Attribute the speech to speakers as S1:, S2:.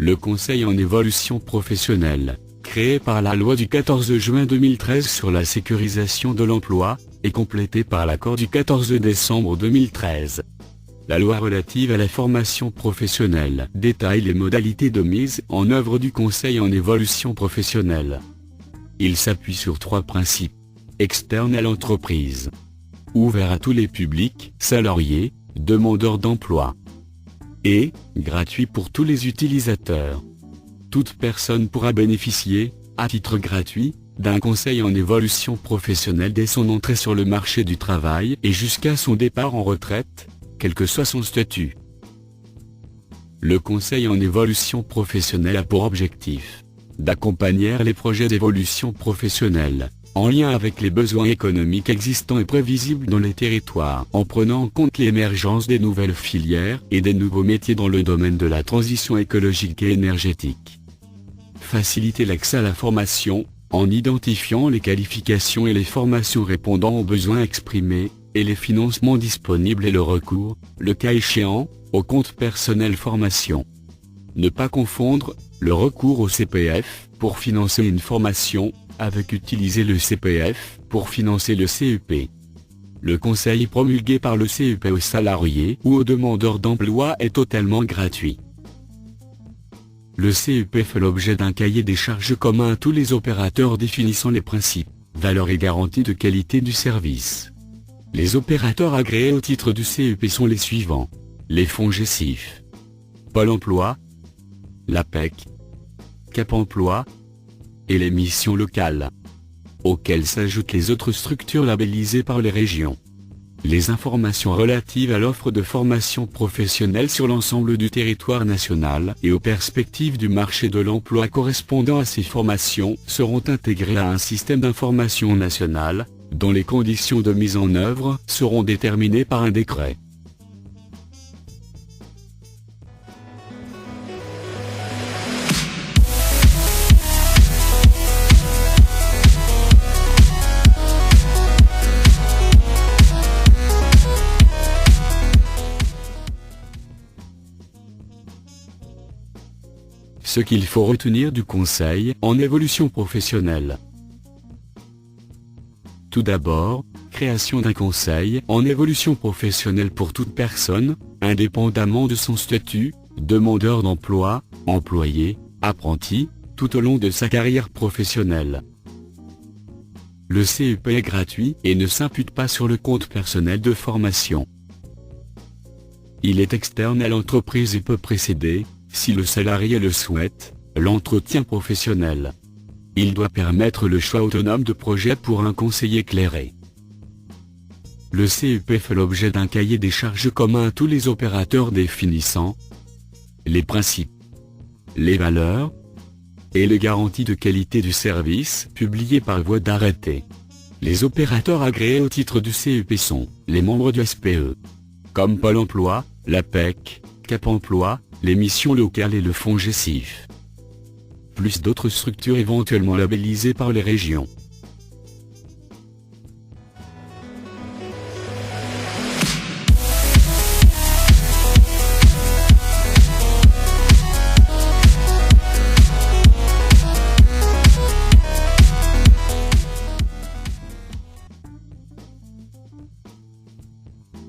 S1: Le Conseil en évolution professionnelle, créé par la loi du 14 juin 2013 sur la sécurisation de l'emploi, est complété par l'accord du 14 décembre 2013. La loi relative à la formation professionnelle détaille les modalités de mise en œuvre du Conseil en évolution professionnelle. Il s'appuie sur 3 principes. Externe à l'entreprise. Ouvert à tous les publics, salariés, demandeurs d'emploi. Et, gratuit pour tous les utilisateurs. Toute personne pourra bénéficier, à titre gratuit, d'un conseil en évolution professionnelle dès son entrée sur le marché du travail et jusqu'à son départ en retraite, quel que soit son statut. Le conseil en évolution professionnelle a pour objectif d'accompagner les projets d'évolution professionnelle, en lien avec les besoins économiques existants et prévisibles dans les territoires, en prenant en compte l'émergence des nouvelles filières et des nouveaux métiers dans le domaine de la transition écologique et énergétique. Faciliter l'accès à la formation, en identifiant les qualifications et les formations répondant aux besoins exprimés, et les financements disponibles et le recours, le cas échéant, au compte personnel formation. Ne pas confondre le recours au CPF pour financer une formation avec utiliser le CPF pour financer le CEP. Le conseil promulgué par le CEP aux salariés ou aux demandeurs d'emploi est totalement gratuit. Le CEP fait l'objet d'un cahier des charges commun à tous les opérateurs définissant les principes, valeurs et garanties de qualité du service. Les opérateurs agréés au titre du CEP sont les suivants. Les fonds GESIF, Pôle emploi, l'APEC, Cap emploi, et les missions locales, auxquelles s'ajoutent les autres structures labellisées par les régions. Les informations relatives à l'offre de formation professionnelle sur l'ensemble du territoire national et aux perspectives du marché de l'emploi correspondant à ces formations seront intégrées à un système d'information national, dont les conditions de mise en œuvre seront déterminées par un décret. Ce qu'il faut retenir du Conseil en évolution professionnelle. Tout d'abord, création d'un conseil en évolution professionnelle pour toute personne, indépendamment de son statut, demandeur d'emploi, employé, apprenti, tout au long de sa carrière professionnelle. Le CEP est gratuit et ne s'impute pas sur le compte personnel de formation. Il est externe à l'entreprise et peut précéder, si le salarié le souhaite, l'entretien professionnel. Il doit permettre le choix autonome de projet pour un conseiller éclairé. Le CEP fait l'objet d'un cahier des charges commun à tous les opérateurs définissant les principes, les valeurs et les garanties de qualité du service publiés par voie d'arrêté. Les opérateurs agréés au titre du CEP sont les membres du SPE, comme Pôle emploi, l'APEC, Cap emploi, les missions locales et le fonds GESIF. Plus d'autres structures éventuellement labellisées par les régions.